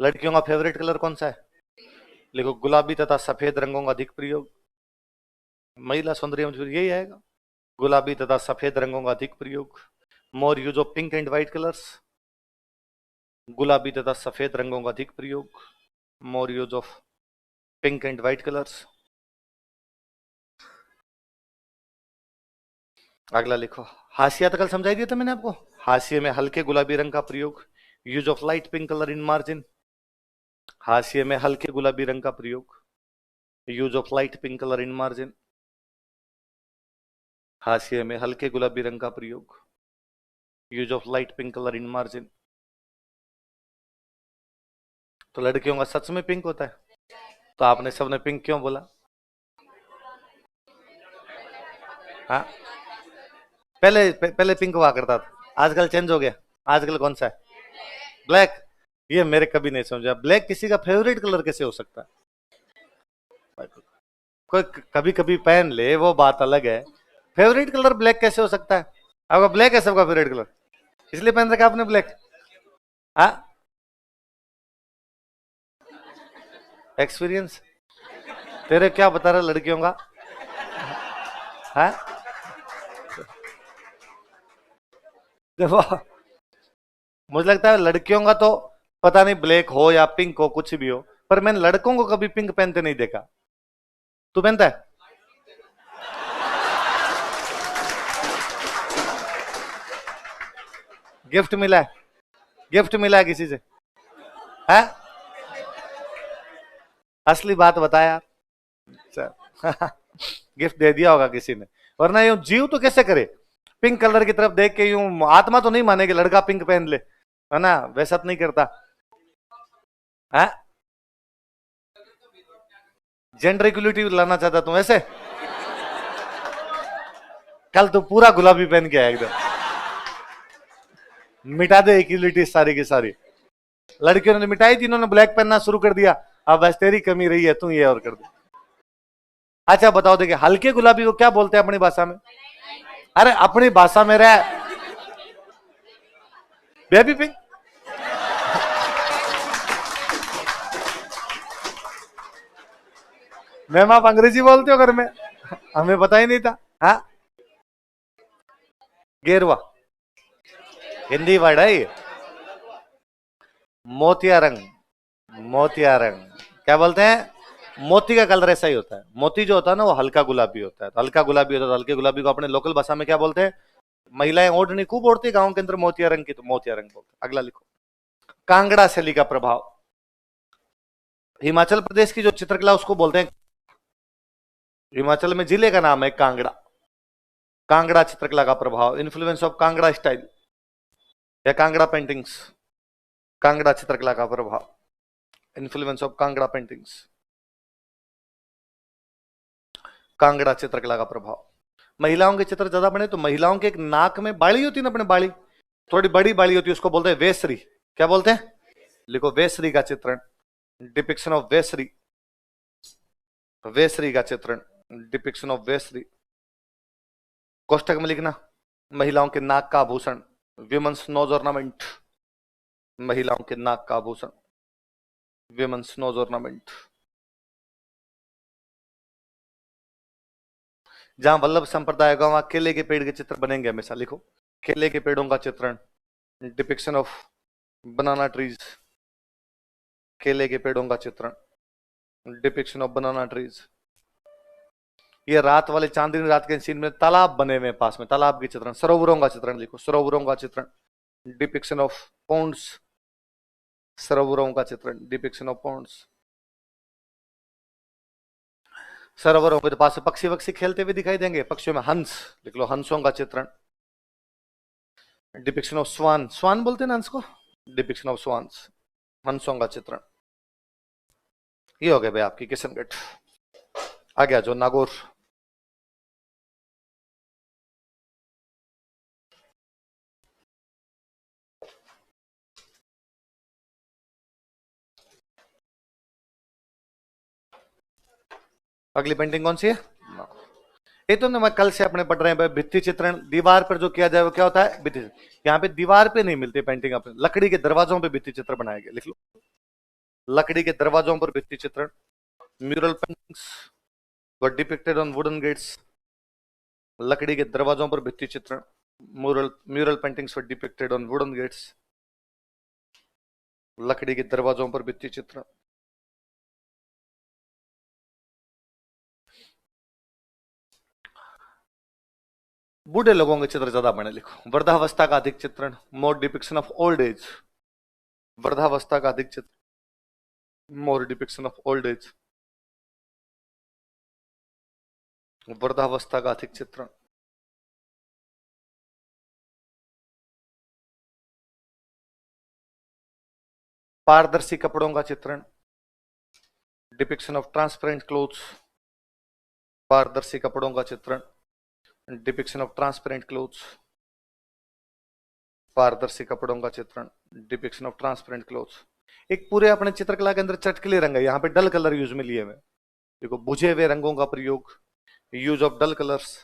लड़कियों का favourite colour कौन सा है? लिखो गुलाबी तथा सफेद रंगों का अधिक प्रयोग। महिला सौंदर्य में यही आएगा, गुलाबी तथा सफेद रंगों का अधिक प्रयोग। More use of pink and white colours, गुलाबी तथा सफेद रंगों का अधिक प्रयोग। More use of pink and white colours. अगला लिखो, हाशिया तो कल समझाई दिया था मैंने आपको। हाशिए में हल्के गुलाबी रंग का प्रयोग, use of light pink colour in margin. हाशिए में हल्के गुलाबी रंग का प्रयोग, use of light pink colour in margin. हाशिए में हल्के गुलाबी रंग का प्रयोग, use of light pink colour in margin. तो लड़कियों का सच में पिंक होता है, तो आपने सबने पिंक क्यों बोला? हाँ, पहले पिंक हुआ करता था, आजकल चेंज हो गया। आजकल कौन सा है? ब्लैक। ये मेरे कभी नहीं समझा, ब्लैक किसी का फेवरेट कलर कैसे हो सकता है? कोई कभी कभी पहन ले वो बात अलग है, फेवरेट कलर ब्लैक कैसे हो सकता है? आपका ब्लैक है सबका फेवरेट कलर, इसलिए पहन रखा आपने ब्लैक। हाँ, एक्सपीरियंस तेरे क्या बता रहे लड़कियों का? हाँ, देखो मुझे लगता है लड़कियों का तो पता नहीं ब्लैक हो या पिंक हो कुछ भी हो, पर मैंने लड़कों को कभी पिंक पहनते नहीं देखा। तू पहनता है? गिफ्ट मिला है? गिफ्ट मिला है किसी से? है? असली बात बताया। गिफ्ट दे दिया होगा किसी ने, वरना यूं जीव तो कैसे करे? पिंक कलर की तरफ देख के यूं आत्मा तो नहीं मानेगी लड़का पिंक पहन ले, है ना? वैसा तो नहीं करता है। जेंडर इक्वलिटी लाना चाहता तुम ऐसे? कल तो पूरा गुलाबी पहन के आया एकदम, मिटा दे इक्वलिटी सारी की सारी। लड़कियों ने मिटाई थी, इन्होंने ब्लैक पहनना शुरू कर दिया। अब बस तेरी कमी रही है, तू ये और कर दे। अच्छा बताओ, देखिए हल्के गुलाबी को क्या बोलते हैं अपनी भाषा में? अरे अपनी भाषा में रह, बेबी पिंक। मैम आप अंग्रेजी बोलते हो घर में? हमें पता ही नहीं था। हाँ, गेरुआ हिंदी वर्ड है ये। मोतिया रंग, मोतिया रंग क्या बोलते हैं? मोती का कलर ऐसा ही होता है, मोती जो होता है ना वो हल्का गुलाबी होता है, तो हल्का गुलाबी होता है, तो हल्के गुलाबी को अपने लोकल भाषा में क्या बोलते हैं? महिलाएं ओढ़नी खूब ओढ़ती है गांव के अंदर मोतिया रंग की, तो मोतिया रंग बोलते हैं। अगला लिखो, कांगड़ा शैली का प्रभाव। हिमाचल प्रदेश की जो चित्रकला उसको बोलते हैं, हिमाचल में जिले का नाम है कांगड़ा। कांगड़ा चित्रकला का प्रभाव, इन्फ्लुएंस ऑफ कांगड़ा स्टाइल या कांगड़ा पेंटिंग्स। कांगड़ा चित्रकला का प्रभाव, influence of Kangra paintings. Kangra चित्रकला का प्रभाव। महिलाओं के चित्र ज्यादा बने तो महिलाओं के एक नाक में बाली होती है ना, अपने बाली थोड़ी बड़ी बाली होती है, उसको बोलते हैं वेसरी। क्या बोलते हैं? लिखो, वेसरी का चित्रण, डिपिक्शन ऑफ वेसरी। वेसरी का चित्रण, डिपिक्शन ऑफ वेसरी। कोष्टक में लिखना, महिलाओं के नाक का आभूषण, विमेंस नोज ऑर्नामेंट। महिलाओं के नाक का आभूषण, विमेंस नोज ऑर्नामेंट। जहां वल्लभ संप्रदाय होगा वहां केले के पेड़ के चित्र बनेंगे हमेशा। लिखो, केले के पेड़ों का चित्रण, डिपिक्शन ऑफ बनाना ट्रीज। केले के पेड़ों का चित्रण, डिपिक्शन ऑफ बनाना ट्रीज। ये रात वाले चांदनी रात के सीन में तालाब बने हुए पास में, तालाब के चित्रण। सरोवरों का चित्रण लिखो, सरोवरों का चित्रण, डिपिक्शन ऑफ पॉन्ड्स। सरोवरों का चित्रण, डिपिक्शन ऑफ पॉन्ड्स। सरोवरों के पास पक्षी वक्षी खेलते हुए दिखाई देंगे, पक्षियों में हंस। लिख लो, हंसों का चित्रण, डिपिक्शन ऑफ स्वान। स्वान बोलते हैं ना हंस को, डिपिक्शन ऑफ स्वान्स, हंसों का चित्रण। ये हो गया भाई आपकी किशनगढ़। आ गया जो नागौर। अगली पेंटिंग कौन सी है? ये तो मैं कल से अपने पढ़ रहे हैं भित्ति चित्रण। दीवार पर जो किया जाए वो क्या होता है? भित्ति। यहाँ पे दीवार पे नहीं मिलती पेंटिंग, अपने लकड़ी के दरवाजों पे भित्ति चित्र बनाए गए। लिख लो, लकड़ी के दरवाजों पर भित्ति चित्रण, mural paintings were depicted on wooden gates, लकड़ी के दरवाजों पर भित्ति चित्रण, mural paintings were depicted on wooden gates, लकड़ी के दरवाजों पर भित्ति चित्रण। बूढ़े लोगों के चित्र ज्यादा बने, लिखो वृद्धावस्था का अधिक चित्रण, मोर डिपिक्शन ऑफ ओल्ड एज, वृद्धावस्था का अधिक चित्र, मोर डिपिक्शन ऑफ ओल्ड एज, वृद्धावस्था का अधिक चित्रण। पारदर्शी कपड़ों का चित्रण, डिपिक्शन ऑफ ट्रांसपेरेंट क्लोथ्स, पारदर्शी कपड़ों का चित्रण, डिपिक्शन ऑफ ट्रांसपेरेंट क्लोथ्स, पारदर्शी कपड़ों का चित्रण, डिपिक्शन ऑफ ट्रांसपेरेंट क्लोथ्स। एक पूरे अपने चित्रकला के अंदर चटकले रंग है, यहाँ पे डल कलर यूज में लिए हुए, देखो बुझे हुए रंगों का प्रयोग, यूज ऑफ डल कलर्स,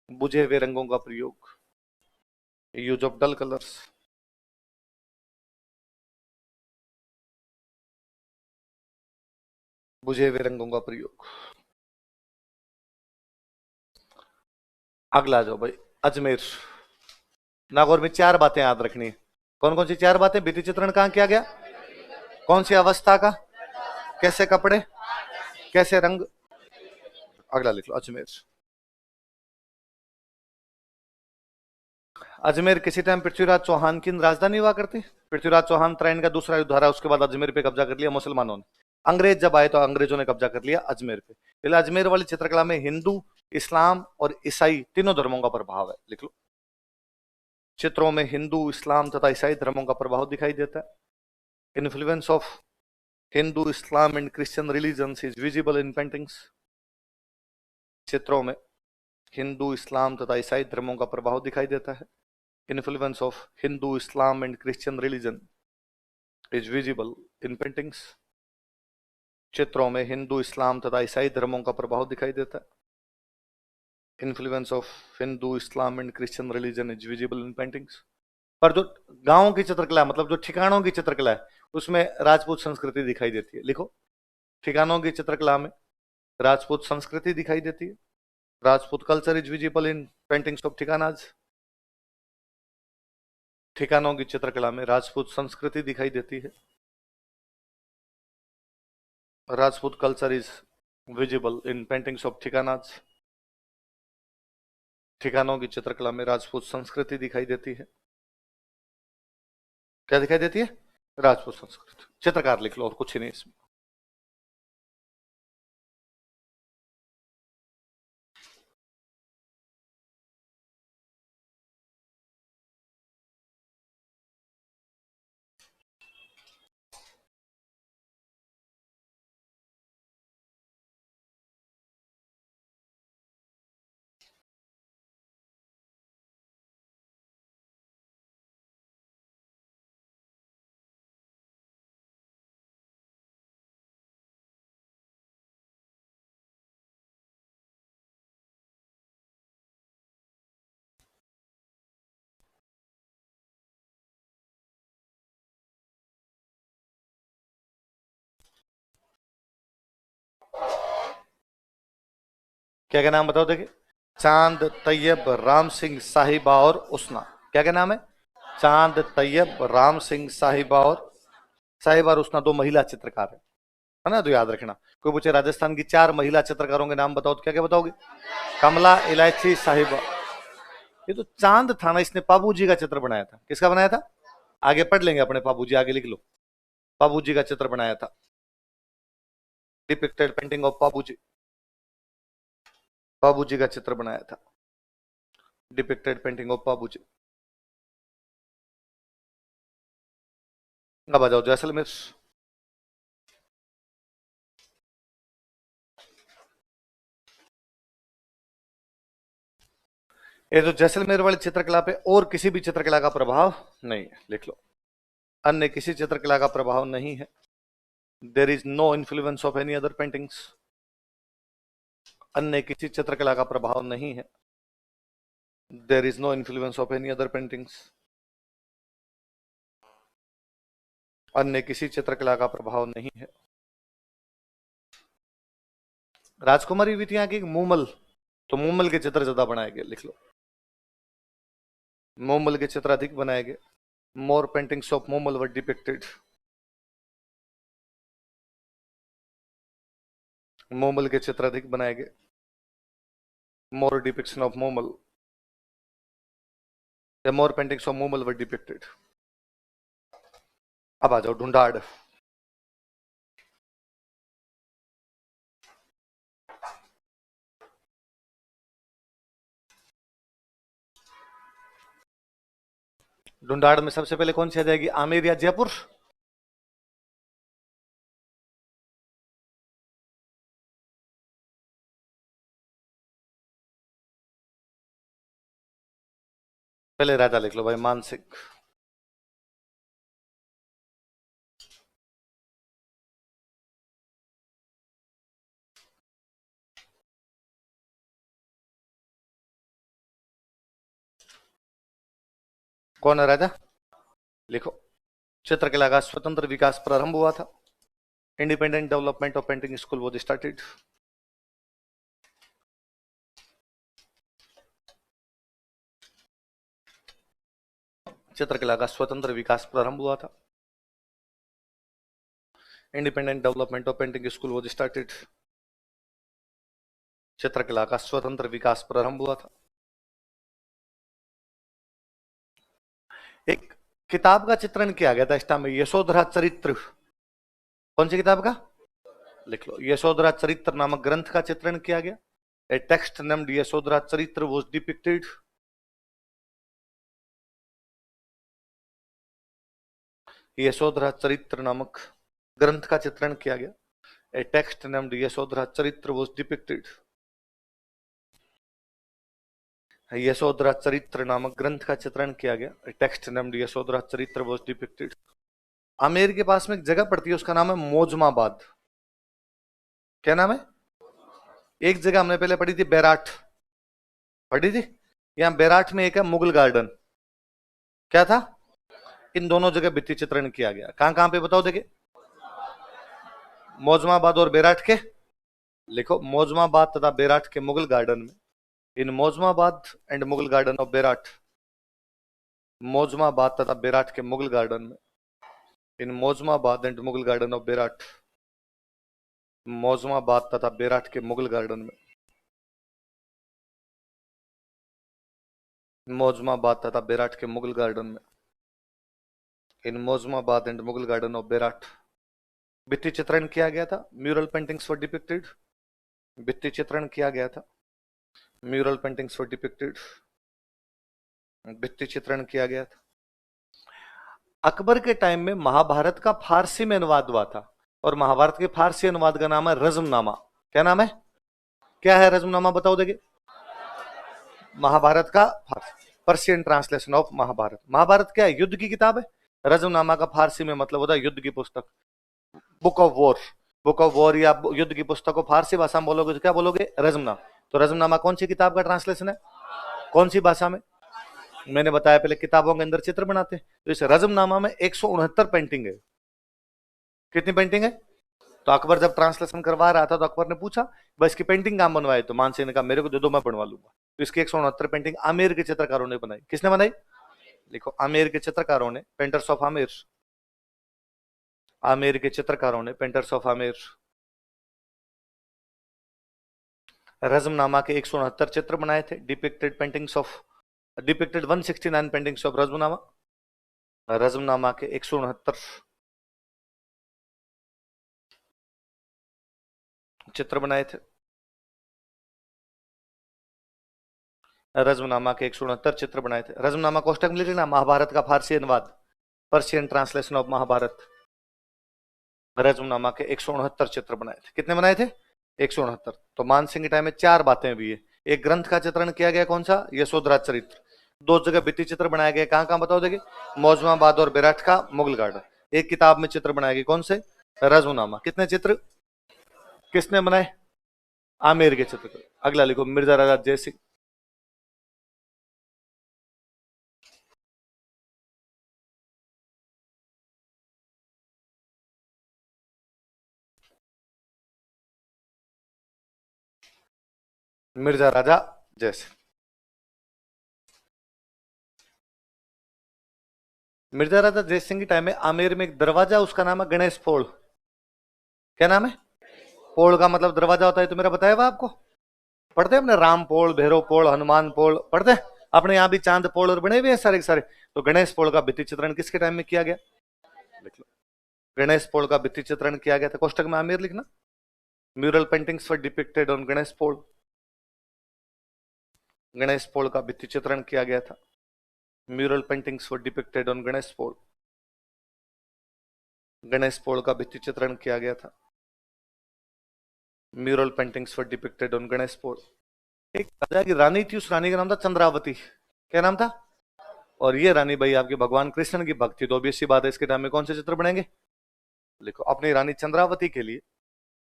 बुझे हुए रंगों का प्रयोग, यूज ऑफ डल कलर्स। बुझे हुए रंगों का प्रयोग। अगला जाओ भाई, अजमेर। नागौर में 4 बातें याद रखनी है। कौन कौन सी 4 बातें? भित्ति चित्रण कहां किया गया, कौन सी अवस्था का, कैसे कपड़े, कैसे रंग। अगला लिख लो, अजमेर। अजमेर किसी टाइम पृथ्वीराज चौहान की राजधानी हुआ करती। पृथ्वीराज चौहान त्राइन का दूसरा युद्ध हारा, उसके बाद अजमेर पे कब्जा कर लिया मुसलमानों ने। अंग्रेज जब आए तो अंग्रेजों ने कब्जा कर लिया अजमेर पे। इसलिए अजमेर वाली चित्रकला में हिंदू, इस्लाम और ईसाई तीनों धर्मों का प्रभाव है, लिख लो। चित्रों में हिंदू, इस्लाम तथा ईसाई धर्मों का प्रभाव दिखाई देता है। Influence of Hindu, Islam and Christian religions is visible in paintings. चित्रों में हिंदू, इस्लाम तथा ईसाई धर्मों का प्रभाव दिखाई देता है। Influence of Hindu, Islam and Christian religion is visible in paintings. चित्रों में हिंदू, इस्लाम तथा ईसाई धर्मों का प्रभाव दिखाई देता है। Influence of Hindu, Islam and Christian religion is visible in paintings. पर जो गांवों की चित्रकला, मतलब जो ठिकानों की चित्रकला है, उसमें राजपूत संस्कृति दिखाई देती है। लिखो, ठिकानों की चित्रकला में राजपूत संस्कृति दिखाई देती है। Rajput culture is visible in paintings of ठिकानाज। ठिकानों की चित्रकला में राजपूत संस्कृति दिखाई देती है। Rajput culture is visible in paintings of ठिकानाज। ठिकानों की चित्रकला में राजपूत संस्कृति दिखाई देती है। क्या दिखाई देती है? राजपूत संस्कृति। चित्रकार लिख लो, और कुछ ही नहीं इसमें। क्या क्या नाम बताओ, देखिए। चांद, तैयब, राम सिंह, साहिबा और उसना। क्या क्या नाम है? चांद, तैयब, राम सिंह, साहिबा और उसना 2 महिला चित्रकार है ना, तो याद रखना। कोई पूछे राजस्थान की 4 महिला चित्रकारों के नाम बताओ, तो क्या क्या बताओगे? कमला, इलायची, साहिबा। ये तो चांद था ना, इसने पाबू जी का चित्र बनाया था। किसका बनाया था? आगे पढ़ लेंगे अपने पाबू जी, आगे लिख लो। पाबू जी का चित्र बनाया था। डिपिक्टेड पेंटिंग ऑफ पाबू जी। बाबू जी का चित्र बनाया था। डिपिक्टेड पेंटिंग ऑफ बाबू जी। अब आ जाओ जैसलमेर। ये तो जैसलमेर वाली चित्रकला पे और किसी भी चित्रकला का प्रभाव नहीं है, लिख लो। अन्य किसी चित्रकला का प्रभाव नहीं है। There is no influence of any other paintings. अन्य किसी चित्रकला का प्रभाव नहीं है। There is no influence of any other paintings. अन्य किसी चित्रकला का प्रभाव नहीं है। राजकुमारी विधियां की मूमल, तो मूमल के चित्र ज्यादा बनाए गए, लिख लो। मूमल के चित्र अधिक बनाए गए। More paintings of Moomal were depicted. Moomal के चित्र अधिक बनाए गए। More depiction of Moomal, more paintings of Moomal were depicted. अब आ जाओ ढूंढाड़। ढूंढाड़ में सबसे पहले कौन सी आ जाएगी, आमेर या जयपुर? पहले राजा लिख लो भाई, मानसिक। कौन है राजा? लिखो। चित्रकला का स्वतंत्र विकास प्रारंभ हुआ था। Independent development of painting school was started. चित्रकला का स्वतंत्र विकास प्रारंभ हुआ था। Independent development of painting school was started. चित्रकला का स्वतंत्र विकास प्रारंभ हुआ था। एक किताब का चित्रण किया गया था इस टाइम में, यशोधरा चरित्र। कौन सी किताब का? लिख लो, यशोधरा चरित्र नामक ग्रंथ का चित्रण किया गया। ए टेक्स्ट नेम्ड यशोधरा चरित्र वाज डिपिक्टेड। यशोधरा चरित्र नामक ग्रंथ का चित्रण किया गया। ए टेक्स्ट नेम्ड यशोधरा चरित्र वाज डिपिक्टेड। यशोधरा चरित्र नामक ग्रंथ का चित्रण किया गया। ए टेक्स्ट नेम्ड यशोधरा चरित्र वाज डिपिक्टेड। आमेर के पास में एक जगह पड़ती है, उसका नाम है मोजमाबाद। क्या नाम है? एक जगह हमने पहले पढ़ी थी बैराठ, पढ़ी थी। यहां बैराठ में एक है मुगल गार्डन। क्या था? इन दोनों जगह भित्ति चित्रण किया गया। कहां कहां पे बताओ देखिए। मोजमाबाद और बैराठ के, लिखो, मोजमाबाद तथा बैराठ के मुगल गार्डन में। In Mozamabad and Mughal garden of Bairath. Mozamabad तथा बैराठ के मुगल गार्डन में। In Mozamabad and Mughal garden of Bairath. Mozamabad तथा बैराठ के मुगल गार्डन में। मोजमाबाद तथा बैराठ के मुगल गार्डन में। In Mozamabad and Mughal garden of Bairath भित्ति चित्रण किया गया था। Mural paintings were depicted. भित्ति चित्रण किया गया था। Mural paintings were depicted. भित्ति चित्रण किया गया था। अकबर के टाइम में महाभारत का फारसी में अनुवाद हुआ था, और महाभारत के फारसी अनुवाद का नाम है रज़्मनामा। क्या नाम है? क्या है रज़्मनामा, बताओ देखिए। महाभारत का Persian translation of Mahabharata. Mahabharata क्या है? युद्ध की किताब है। रज़्मनामा का फारसी में मतलब होता है युद्ध की पुस्तक, book of war. Book of war या युद्ध की पुस्तक को फारसी भाषा में बोलोगे तो क्या बोलोगे? रज़्मनामा। तो रज़्मनामा कौन सी किताब का ट्रांसलेशन है? कौन सी भाषा में? मैंने बताया पहले, किताबों के अंदर चित्र बनाते हैं। तो इस रज़्मनामा में 169 पेंटिंग है। कितनी पेंटिंग है? तो अकबर जब ट्रांसलेशन करवा रहा था तो अकबर ने पूछा बस इसकी पेंटिंग काम बनवाए, तो मानसिंह ने कहा मेरे को दे दो, मैं बनवा लूंगा। तो इसकी 169 पेंटिंग आमेर के चित्रकारों ने बनाई। किसने बनाई? लिखो, आमेर के चित्रकारों ने, पेंटर्स ऑफ आमेर। आमेर के चित्रकारों ने, पेंटर्स ऑफ आमेर। रज़्मनामा के 169 चित्र बनाए थे। Depicted paintings of, depicted 169 paintings of Razmnama. Razmnama के 169 चित्र बनाए थे। रज़्मनामा के 169 चित्र बनाए थे। रज़्मनामा कोष्टक में लिख लेना, महाभारत का फारसी अनुवाद, Persian translation of Mahabharata. Razmnama के 169 चित्र बनाए थे। कितने बनाए थे? 169। तो मानसिंह के टाइम में 4 बातें भी है। एक ग्रंथ का चित्रण किया गया, कौन सा? यशोधरा चरित्र। 2 जगह भित्ति चित्र बनाए गए, कहां कहां बताओ देखिए। मौजमाबाद और बैराठ का मुगल गार्डन। एक किताब में चित्र बनाए गए, कौन से? रज़्मनामा। कितने चित्र? किसने बनाए? आमेर के चित्र। अगला लिखो, मिर्जा राजा जयसिंह। मिर्जा राजा जयसिंह। मिर्जा राजा जयसिंह के टाइम में आमेर में एक दरवाजा, उसका नाम है गणेश पोल। क्या नाम है? पोल का मतलब दरवाजा होता है, तो मेरा बताया हुआ आपको। पढ़ते हैं अपने राम पोल, भैरव पोल, हनुमान पोल पढ़ते हैं अपने। यहाँ भी चांद पोल और बने हुए हैं सारे के सारे। तो गणेश पोल का भित्ति चित्रण किसके टाइम में किया गया? लिख लो। गणेश पोल का भित्ति चित्रण किया गया था, कोष्टक में आमेर लिखना। Mural paintings were depicted on Ganesh Pol. Ganesh Pol का भित्ति चित्रण किया गया था। Mural paintings were depicted on Ganesh Pol. Ganesh Pol का भित्ति चित्रण किया गया था। Mural paintings were depicted on Ganesh Pol. एक राजा की रानी थी, उस रानी का नाम था चंद्रावती। क्या नाम था? और ये रानी भाई आपके भगवान कृष्ण की भक्त थी, तो ऑब्वियस सी बात है इसके टाइम में कौन से चित्र बनेंगे? लिखो अपनी रानी चंद्रावती के लिए,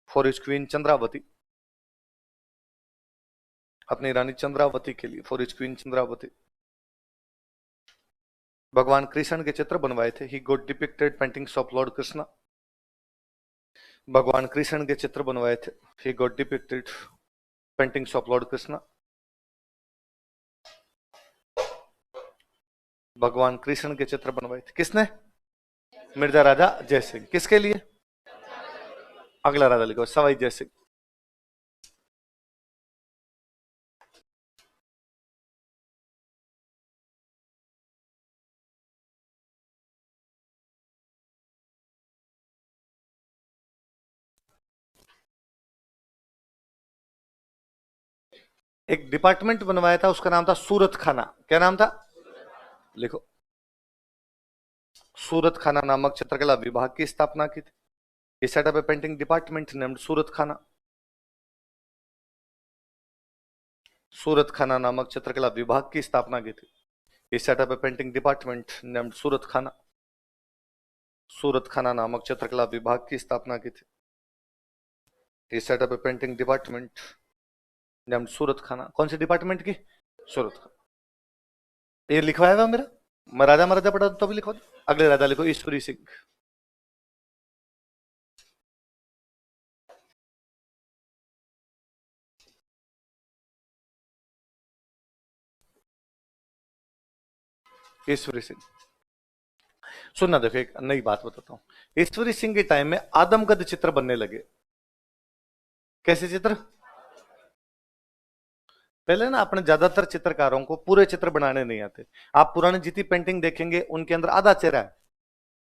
फॉर हिज क्वीन चंद्रावती। अपनी रानी चंद्रावती के लिए, फॉर हिज क्वीन चंद्रावती, भगवान कृष्ण के चित्र बनवाए थे। He got depicted paintings of Lord Krishna. भगवान कृष्ण के चित्र बनवाए थे। He got depicted paintings of Lord Krishna. भगवान कृष्ण के चित्र बनवाए थे किसने? मिर्जा राजा जयसिंह। किसके लिए? अगला राजा लिखो, सवाई जयसिंह। एक डिपार्टमेंट बनवाया था, उसका नाम था सूरत खाना। क्या नाम था? लिखो। सूरत खाना नामक चित्रकला विभाग की स्थापना की थी। He set up a painting department named सूरत खाना। सूरत खाना नामक चित्रकला विभाग की स्थापना की थी। He set up a painting department named सूरत खाना। सूरत खाना नामक चित्रकला विभाग की स्थापना की थी। He set up a painting department named सूरत खाना। कौन सी डिपार्टमेंट की? सूरत खाना। ये लिखवाया हुआ मेरा, मैं राजा महाराजा पढ़ा तो भी लिखवा दो। अगले राजा लिखो, ईश्वरी सिंह। ईश्वरी सिंह। सुनना, देखो एक नई बात बताता हूं। ईश्वरी सिंह के टाइम में आदमकद चित्र बनने लगे। कैसे चित्र? पहले ना अपने ज्यादातर चित्रकारों को पूरे चित्र बनाने नहीं आते। आप पुराने जितनी पेंटिंग देखेंगे उनके अंदर आधा चेहरा है,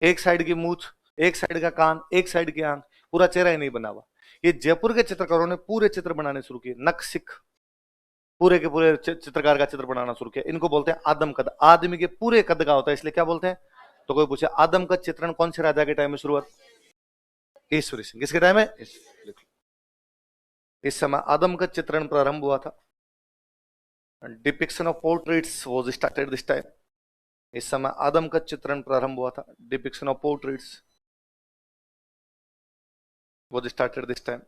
एक साइड की मूछ, एक साइड का कान, एक साइड की आंख, पूरा चेहरा ही नहीं बना हुआ। ये जयपुर के चित्रकारों ने पूरे चित्र बनाने शुरू किए, नक सिख पूरे के पूरे चित्रकार का चित्र बनाना शुरू किया। इनको बोलते हैं आदम कद। आदमी के पूरे कद का होता है, इसलिए क्या बोलते हैं? तो कोई पूछे आदम कद चित्रण कौन से राजा के टाइम में शुरुआत? ईश्वरी सिंह। किसके टाइम में? इस समय आदम कद चित्रण प्रारंभ हुआ था। Depiction of portraits was started this time. इस समय आदम का चित्रण प्रारंभ हुआ था। Depiction of portraits was started this time.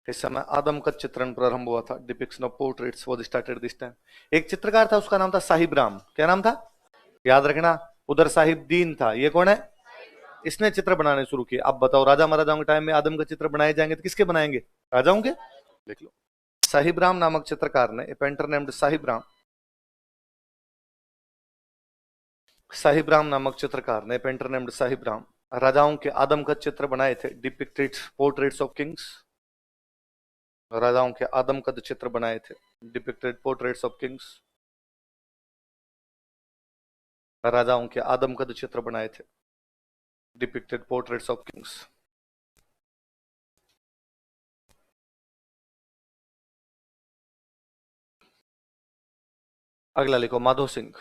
इस समय आदम का चित्रण प्रारंभ हुआ था। Depiction of portraits was started this time. एक चित्रकार था, उसका नाम था साहिब राम। क्या नाम था? याद रखना। उधर साहिब दीन था, ये कौन है? इसने चित्र बनाने शुरू किए। अब बताओ, राजा महाराजाओं के टाइम में आदम का चित्र बनाए जाएंगे तो किसके बनाएंगे? राजाओं के। लिख लो। साहिब राम नामक चित्रकार ने, ए पेंटर नेम्ड साहिब राम। साहिब राम नामक चित्रकार ने, पेंटर नेम्ड साहिब राम, राजाओं के आदमकद चित्र बनाए थे। Depicted portraits of Kings. राजाओं के आदमकद चित्र बनाए थे। Depicted portraits of Kings. राजाओं के आदमकद चित्र बनाए थे। Depicted portraits of Kings. अगला लिखो, माधो सिंह।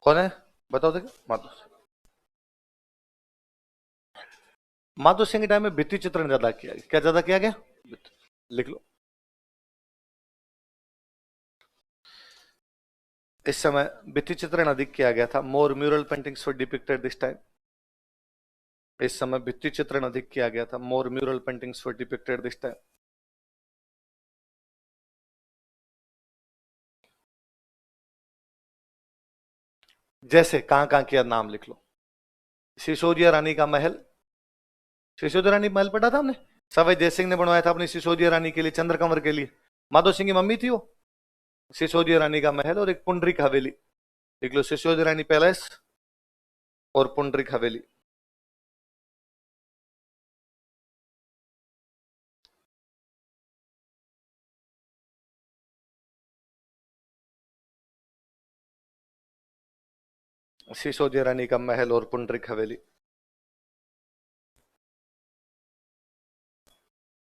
कौन है? बताओ देखो। माधो सिंह। माधो सिंह के टाइम में भित्ति चित्रण ज्यादा किया गया। क्या ज्यादा किया गया? लिख लो। इस समय भित्ति चित्रण अधिक किया गया था। More mural paintings were depicted this time. इस समय भित्ति चित्रण अधिक किया गया था। More mural paintings were depicted this time. जैसे कहां कहां किया नाम लिख लो। सिसोदिया रानी का महल, सिसोदिया रानी महल पढ़ा था हमने। सवाई जय सिंह ने बनवाया था अपनी सिसोदिया रानी के लिए, चंद्र कंवर के लिए। माधो सिंह की मम्मी थी वो। सिसोदिया रानी का महल और एक पुंडरीक हवेली लिख लो, सिसोदिया रानी पैलेस और पुंडरीक हवेली। सिसोदिया रानी का महल और पुंडरीक हवेली।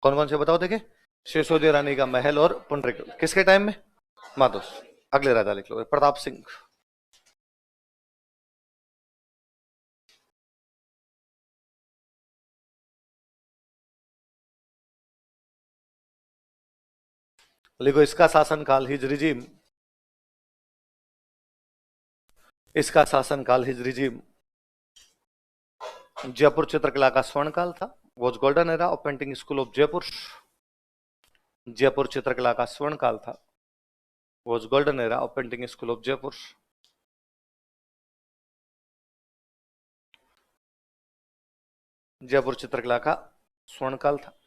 कौन कौन से बताओ देखे। सिसोदिया रानी का महल और पुंडरीक, किसके टाइम में? माधो। अगले राजा लिख लो, प्रताप सिंह। लिखो इसका शासनकाल हिज रिजीम, इसका शासनकाल हिज रिजीम जयपुर चित्रकला का स्वर्ण काल था, was golden era of painting school of Jaipur. Jaipur चित्रकला का स्वर्ण काल था, was golden era of painting school of Jaipur. Jaipur चित्रकला का स्वर्ण काल था।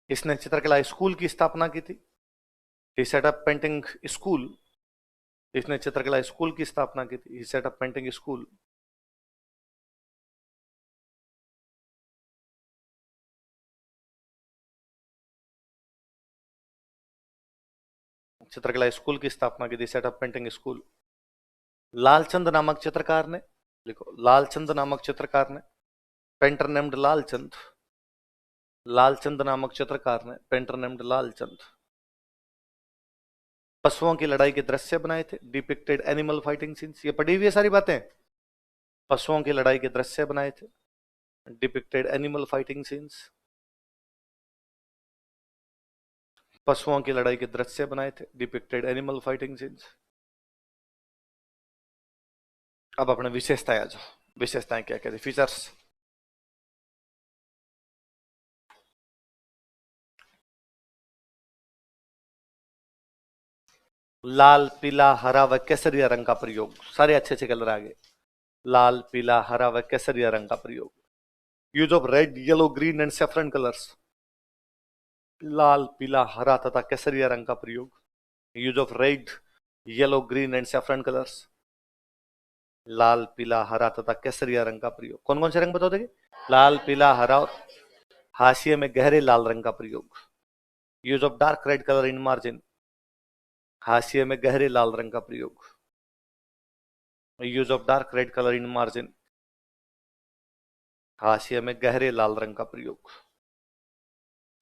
इसने चित्रकला स्कूल की स्थापना की थी, ही सेट अप पेंटिंग स्कूल। इसने चित्रकला स्कूल की स्थापना की थी, ही सेट अप पेंटिंग स्कूल। चित्रकला स्कूल की स्थापना की थी, set up painting school. Lalchand नामक चित्रकार ने, लिखो लालचंद नामक चित्रकार ने, पेंटर नेम्ड लालचंद। लालचंद नामक चित्रकार ने, पेंटर नेम्ड लालचंद, पशुओं की लड़ाई के दृश्य बनाए थे, डिपिक्टेड एनिमल फाइटिंग सीन्स। ये पढ़ी हुई है सारी बातें। पशुओं की लड़ाई के दृश्य बनाए थे, डिपिक्टेड एनिमल फाइटिंग सीन्स। पशुओं की लड़ाई के दृश्य बनाए थे, डिपिक्टेड एनिमल फाइटिंग सीन्स। अब अपने विशेषताएं आ जाओ, विशेषताएं क्या कहते, फीचर्स। लाल पीला हरा व केसरिया रंग का प्रयोग, सारे अच्छे अच्छे कलर आ गए। लाल पीला हरा व केसरिया रंग का प्रयोग। Use of red yellow green and saffron colours, लाल पीला हरा तथा केसरिया रंग का प्रयोग। Use of red yellow green and saffron colours, लाल पीला हरा तथा केसरिया रंग का प्रयोग। कौन कौन से रंग बताओ देखिए, लाल पीला हरा और हाशिए में गहरे लाल रंग का प्रयोग। Use of dark red colour in margin, हाशिए में गहरे लाल रंग का प्रयोग। Use of dark red colour in margin, हाशिए में गहरे लाल रंग का प्रयोग।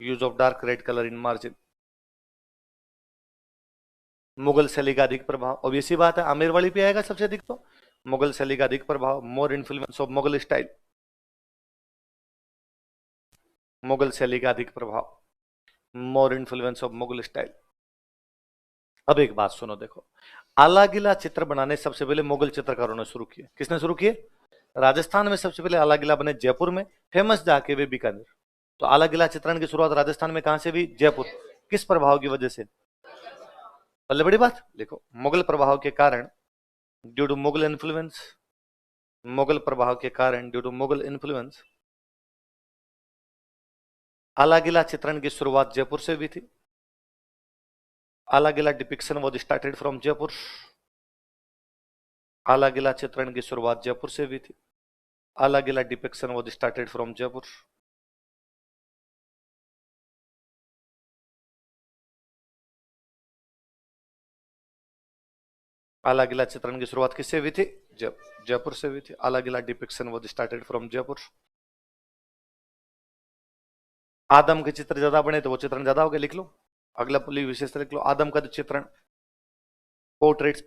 Use of dark red colour in margin. Mughal शैली का अधिक प्रभाव, अब इसी बात है, आमिर वाली पे आएगा सबसे अधिक तो। मुगल शैली का अधिक प्रभाव, मोर influence of Mughal style. Mughal शैली का अधिक प्रभाव, मोर इन्फ्लुएंस ऑफ मुगल स्टाइल। अब एक बात सुनो, देखो आला गिला चित्र बनाने सबसे पहले मुगल चित्रकारों ने शुरू किए। किसने शुरू किए? राजस्थान में सबसे पहले आला गिला बने जयपुर में, फेमस जाके वे बीकानेर। तो आला गिला चित्रण की शुरुआत राजस्थान में कहां से हुई? जयपुर। किस प्रभाव की वजह से? पहले बड़ी बात लिखो, मुगल प्रभाव के कारण, due to Mughal influence. Mughal प्रभाव के कारण, ड्यू टू मुगल इन्फ्लुएंस, आला गिला चित्रण की शुरुआत जयपुर से हुई थी। Ala Gila depiction was started from Jaipur. आला गिला चित्रण की शुरुआत जयपुर से हुई थी। Ala Gila depiction was started from Jaipur. आला गिला चित्रण की शुरुआत किससे हुई थी? जयपुर से हुई थी। Ala Gila depiction was started from Jaipur. Adam के चित्र ज्यादा बने तो वो चित्रण ज्यादा हो गए, लिख लो। अगला विशेषता लिख लो, आदम का चित्रण पोर्ट्रेट्स